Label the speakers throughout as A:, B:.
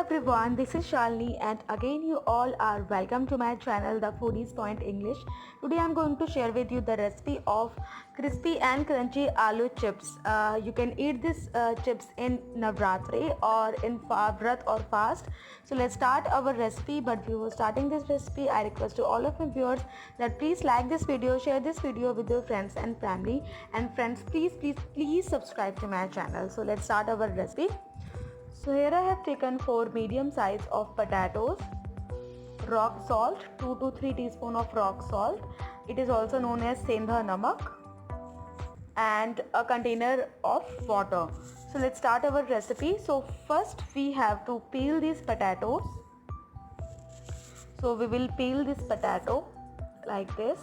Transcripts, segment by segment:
A: everyone, this is Shalini and again you all are welcome to my channel The Foodies Point English. Today I'm going to share with you the recipe of crispy and crunchy aloo chips. You can eat these chips in Navratri or in Vrat or fast. So let's start our recipe, but before starting this recipe I request to all of my viewers that please like this video, share this video with your friends and family, and friends please subscribe to my channel. So let's start our recipe. So here I have taken 4 medium size of potatoes, rock salt, 2 to 3 teaspoon of rock salt. It is also known as sendha namak, and a container of water. So let's start our recipe. So first we have to peel these potatoes. So we will peel this potato like this.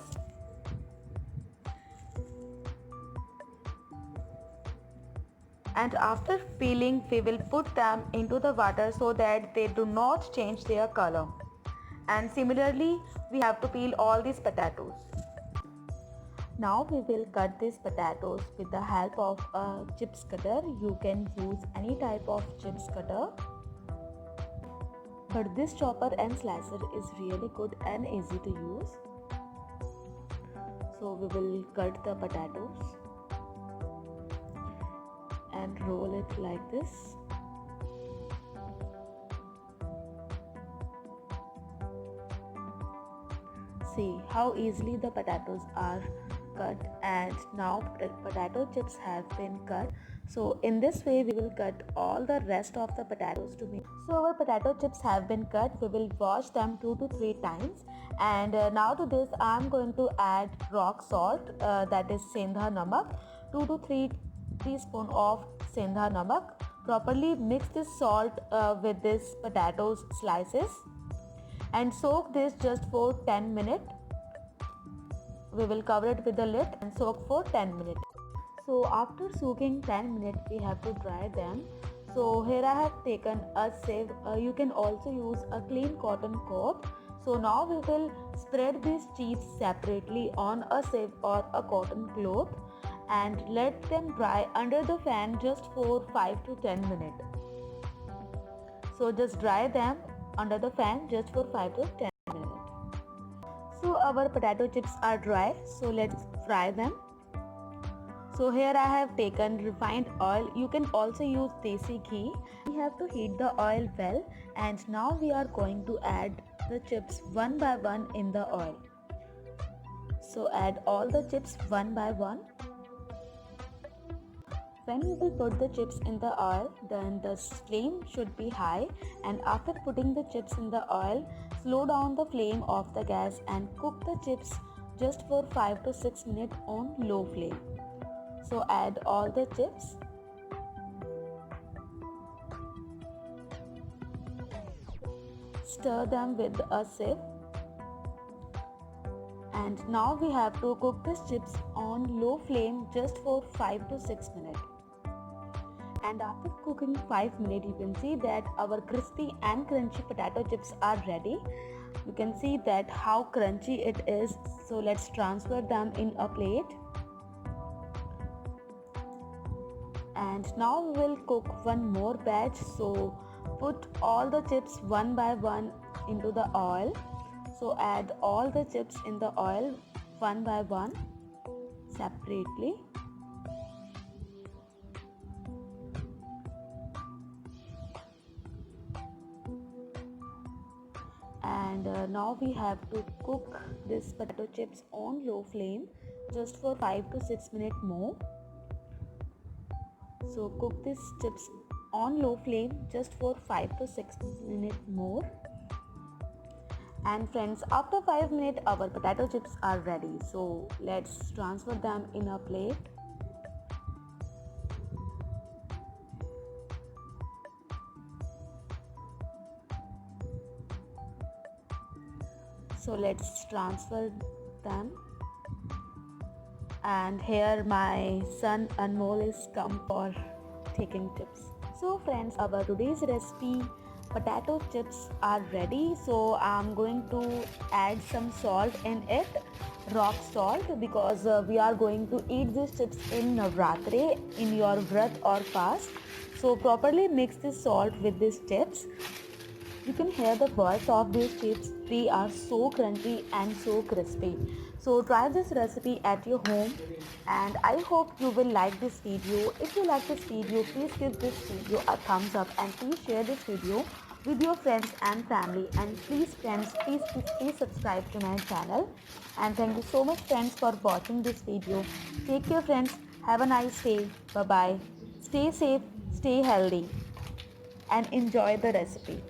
A: And after peeling we will put them into the water so that they do not change their color. And similarly we have to peel all these potatoes. Now we will cut these potatoes with the help of a chips cutter. You can use any type of chips cutter, but this chopper and slicer is really good and easy to use. So we will cut the potatoes and roll it like this. See how easily the potatoes are cut, and now potato chips have been cut. So in this way we will cut all the rest of the potatoes to me. So our potato chips have been cut. We will wash them 2 to 3 times, and now to this I am going to add rock salt, that is sendha namak, 2 to 3 teaspoon of sendha namak. Properly mix this salt with this potatoes slices and soak this just for 10 minutes. We will cover it with the lid and soak for 10 minutes. So after soaking 10 minutes we have to dry them. So here I have taken a sieve. You can also use a clean cotton cloth. So now we will spread these chips separately on a sieve or a cotton cloth and let them dry under the fan just for 5 to 10 minutes. So just dry them under the fan just for 5 to 10 minutes. So our potato chips are dry, so let's fry them. So here I have taken refined oil. You can also use desi ghee. We have to heat the oil well, and now we are going to add the chips one by one in the oil. So add all the chips one by one. When we will put the chips in the oil, then the flame should be high, and after putting the chips in the oil, slow down the flame of the gas and cook the chips just for 5 to 6 minutes on low flame. So add all the chips. Stir them with a sieve. And now we have to cook these chips on low flame just for 5 to 6 minutes. And after cooking 5 minutes, you can see that our crispy and crunchy potato chips are ready. You can see that how crunchy it is. So let's transfer them in a plate. And now we will cook one more batch. So put all the chips one by one into the oil. So add all the chips in the oil one by one separately. And now we have to cook this potato chips on low flame just for 5 to 6 minutes more. So cook these chips on low flame just for 5 to 6 minutes more. And friends, after 5 minutes our potato chips are ready. So let's transfer them in a plate. So let's transfer them. And here my son Anmol is come for taking tips. So friends, our today's recipe potato chips are ready. So I'm going to add some salt in it, rock salt, because we are going to eat these chips in Navratri, in your vrat or fast. So properly mix this salt with these chips You can hear the voice of these chips. They are so crunchy and so crispy. So try this recipe at your home, and I hope you will like this video. If you like this video, please give this video a thumbs up and please share this video with your friends and family. And please friends, please subscribe to my channel. And thank you so much friends for watching this video. Take care friends. Have a nice day. Bye bye. Stay safe, stay healthy, and enjoy the recipe.